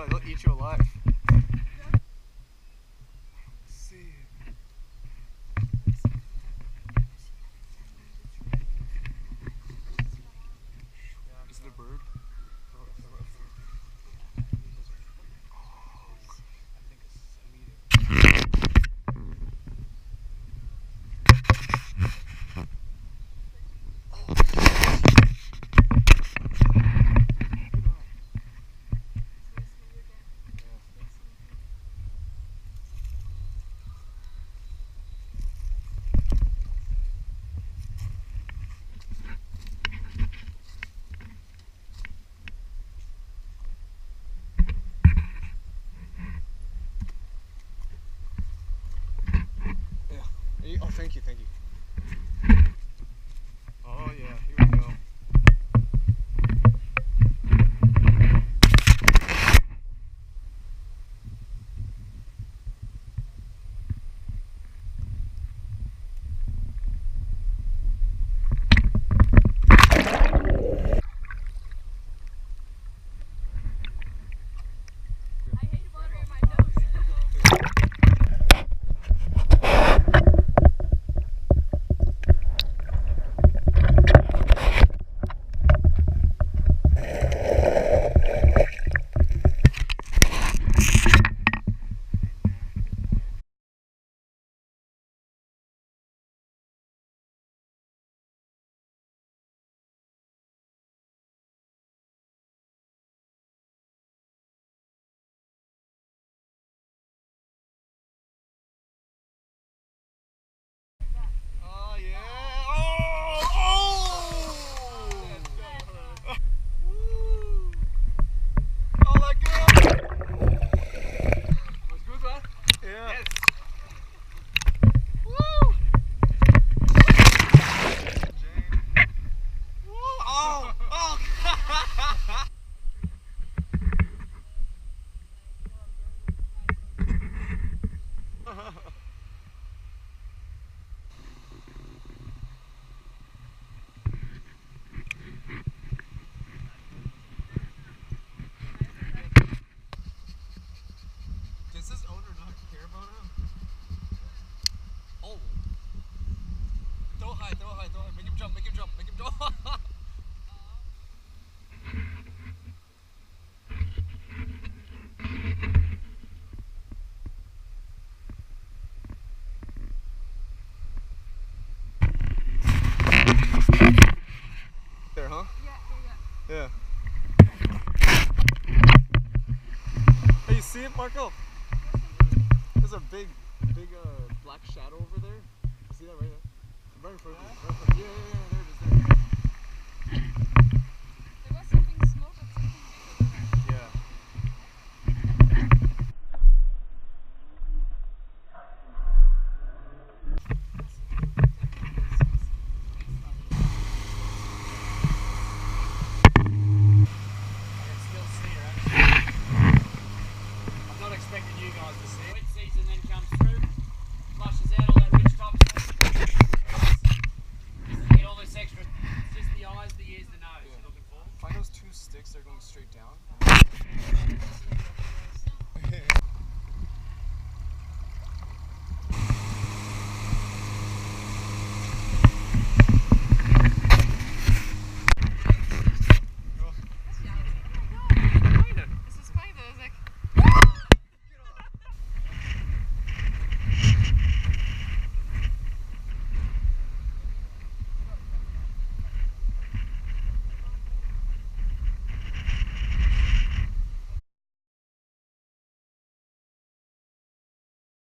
Yo, they'll eat you alive. See. Is it a bird? Oh, thank you, thank you. Oh yeah, here we go. Does this owner not care about him? Oh! Throw high, throw high, throw high. Make him jump, make him jump, make him jump. There, huh? Yeah. Hey, you see it, Marco? There's a big black shadow over there. See that right there? Right in front of you. Right in front of you. Yeah, there it is. There. There was something smoke and something big over there. Yeah. Find those two sticks that are going straight down.